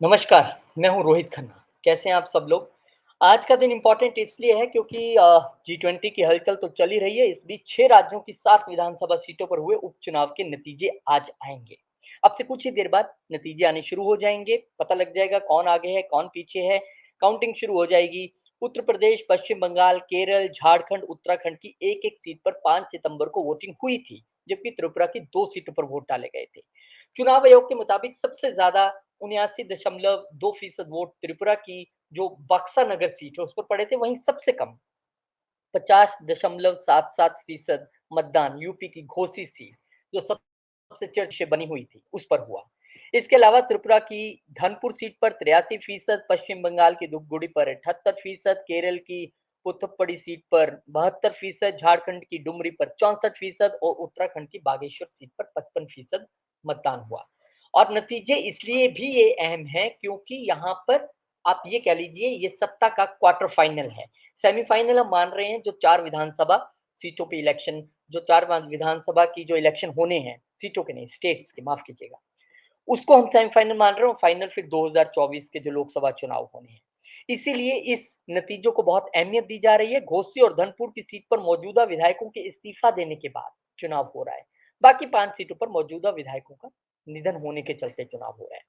नमस्कार, मैं हूँ रोहित खन्ना। कैसे हैं आप सब लोग? आज का दिन इम्पोर्टेंट इसलिए है क्योंकि जी20 की हलचल तो चल ही रही है। इस बीच 6 राज्यों की 7 विधानसभा सीटों पर हुए उपचुनाव के नतीजे आज आएँगे। अब से कुछ ही देर बाद नतीजे आने शुरू हो जाएँगे, पता लग जाएगा कौन आगे है, कौन पीछे है, काउंटिंग शुरू हो जाएगी। उत्तर प्रदेश, पश्चिम बंगाल, केरल, झारखंड, उत्तराखंड की एक-एक सीट पर 5 सितंबर को वोटिंग हुई थी, जबकि त्रिपुरा की 2 सीटों पर वोट डाले गए थे। चुनाव आयोग के मुताबिक सबसे ज़्यादा 79.2% वोट त्रिपुरा की जो बक्सा नगर सीट है उस पर पड़े थे, वहीं सबसे कम 50.77% मतदान यूपी की घोसी सीट जो सबसे चर्च से बनी हुई थी उस पर हुआ। इसके अलावा त्रिपुरा की धनपुर सीट पर 83%, पश्चिम बंगाल की धुपगुड़ी पर 78%, केरल की पुथुप्पड़ी सीट पर 72%, झारखंड की डुमरी पर 64% और उत्तराखंड की बागेश्वर सीट पर 55% मतदान हुआ। और नतीजे इसलिए भी ये अहम है क्योंकि यहाँ पर आप ये कह लीजिए ये सत्ता का क्वार्टर फाइनल है। सेमीफाइनल हम मान रहे हैं जो 4 विधानसभा सीटों पे इलेक्शन जो 4 विधानसभा की जो इलेक्शन होने हैं, सीटों के नहीं स्टेट्स के माफ़ कीजिएगा। उसको हम सेमीफाइनल मान रहे हैं और फाइनल फिर 2024 के जो लोकसभा चुनाव होने हैं। इसीलिए इस नतीजों को बहुत अहमियत दी जा रही है। घोसी और धनपुर की सीट पर मौजूदा विधायकों के इस्तीफा देने के बाद चुनाव हो रहा है। बाकी 5 सीटों पर मौजूदा विधायकों का निधन होने के चलते चुनाव हो रहा है।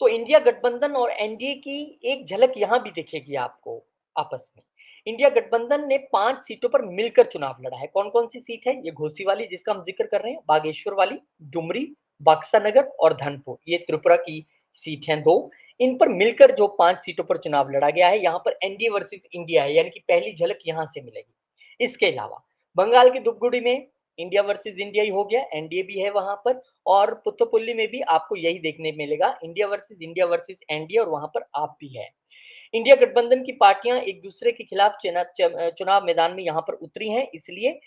तो इंडिया गठबंधन और एनडीए की एक झलक यहाँ भी दिखेगी आपको आपस में। इंडिया गठबंधन ने 5 सीटों पर मिलकर चुनाव लड़ा है। कौन-कौन सी सीट है? ये घोसी वाली जिसका हम ज़िक्र कर रहे हैं, बागेश्वर वाली, डुमरी, बक्सा नगर और धनपुर। ये त्रिपुरा की सीट हैं 2। इन पर मिलकर जो 5 सीटों पर चुनाव लड़ा गया है, यहाँ पर एनडीए वर्सेस इंडिया है, यानी कि पहली झलक यहाँ से मिलेगी। इसके अलावा बंगाल की धुपगुड़ी में इंडिया वर्सेस इंडिया ही हो गया, एनडीए भी है वहाँ पर और पुत्तुपुल्ली में भी आपको यही देखने मिलेगा इंडिया वर्सेस एनडीए और वहाँ पर आप भी है। इंडिया गठबंधन की पार्टियां एक दूसरे के खिलाफ चुनाव मैदान में यहाँ पर उतरी हैं, इसलिए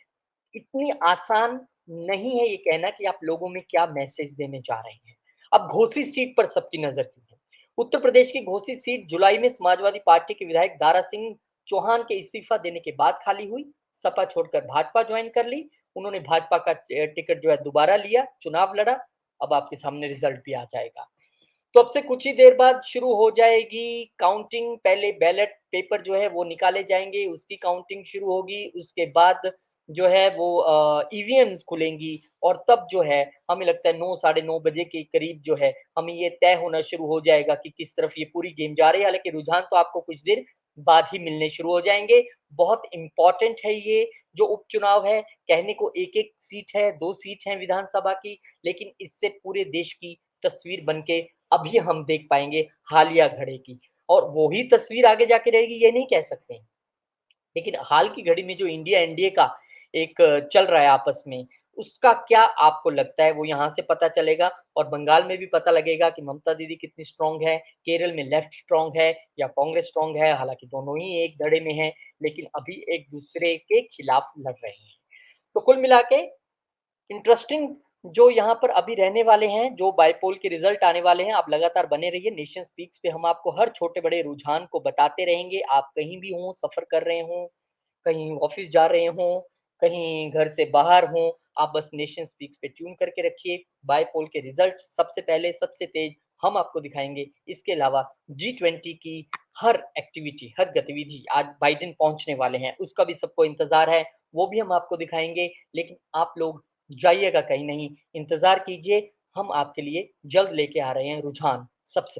इतनी आसान नहीं है ये कहना कि आप लोगों में क्या मैसेज देने जा रहे हैं। अब घोसी सीट पर सबकी नजर क्यों है? उत्तर प्रदेश की घोसी सीट जुलाई में समाजवादी पार्टी के विधायक दारा सिंह चौहान के इस्तीफा देने के बाद खाली हुई। सपा छोड़कर भाजपा ज्वाइन कर ली। उन्होंने भाजपा का टिकट जो है दोबारा लिया, चुनाव लड़ा। अब आपके सामने रिजल्ट भी आ जाएगा। तो अब से कुछ ही देर बाद शुरू हो जाएगी काउंटिंग। पहले बैलेट पेपर जो है वो निकाले जाएँगे, उसकी काउंटिंग शुरू होगी। उसके बाद जो है वो ईवीएम्स खुलेंगी और तब जो है हमें लगता है 9 साढ़े 9 बजे के करीब जो है हमें ये तय होना शुरू हो जाएगा कि किस तरफ ये पूरी गेम जा रही है। हालाँकि रुझान तो आपको कुछ देर बाद ही मिलने शुरू हो जाएँगे। बहुत इम्पोर्टेंट है ये जो उपचुनाव है। कहने को 1-1 सीट है, 2 सीट हैं विधानसभा की, लेकिन इससे पूरे देश की तस्वीर बन के अभी हम देख पाएँगे हालिया घड़ी की और वो ही तस्वीर आगे जाके रहेगी ये नहीं कह सकते। लेकिन हाल की घड़ी में जो इंडिया एनडीए का एक चल रहा है आपस में, उसका क्या आपको लगता है वो यहाँ से पता चलेगा और बंगाल में भी पता लगेगा कि ममता दीदी कितनी स्ट्रॉन्ग है, केरल में लेफ्ट स्ट्रॉन्ग है या कांग्रेस स्ट्रॉन्ग है, हालाँकि दोनों ही एक धड़े में हैं, लेकिन अभी एक-दूसरे के खिलाफ लड़ रहे हैं। तो कुल मिला के इंटरेस्टिंग जो यहाँ पर अभी रहने वाले हैं, जो बायपोल के रिज़ल्ट आने वाले हैं, आप लगातार बने रहिए। नेशन स्पीक्स पे हम आपको हर छोटे-बड़े रुझान को बताते रहेंगे। आप कहीं भी हों, सफ़र कर रहे हों, कहीं ऑफ़िस जा रहे हों, कहीं घर से बाहर हों, आप बस नेशन स्पीक्स पे ट्यून करके रखिए। बायपोल के रिज़ल्ट सबसे पहले, सबसे तेज़ हम आपको दिखाएँगे। इसके अलावा जी20 की हर एक्टिविटी, हर गतिविधि आज बाइडेन पहुँचने वाले हैं, उसका भी सबको इंतज़ार है, वो भी हम आपको दिखाएँगे। लेकिन आप लोग जाइएगा कहीं नहीं, इंतज़ार कीजिए, हम आपके लिए जल्द लेके आ रहे हैं रुझान सबसे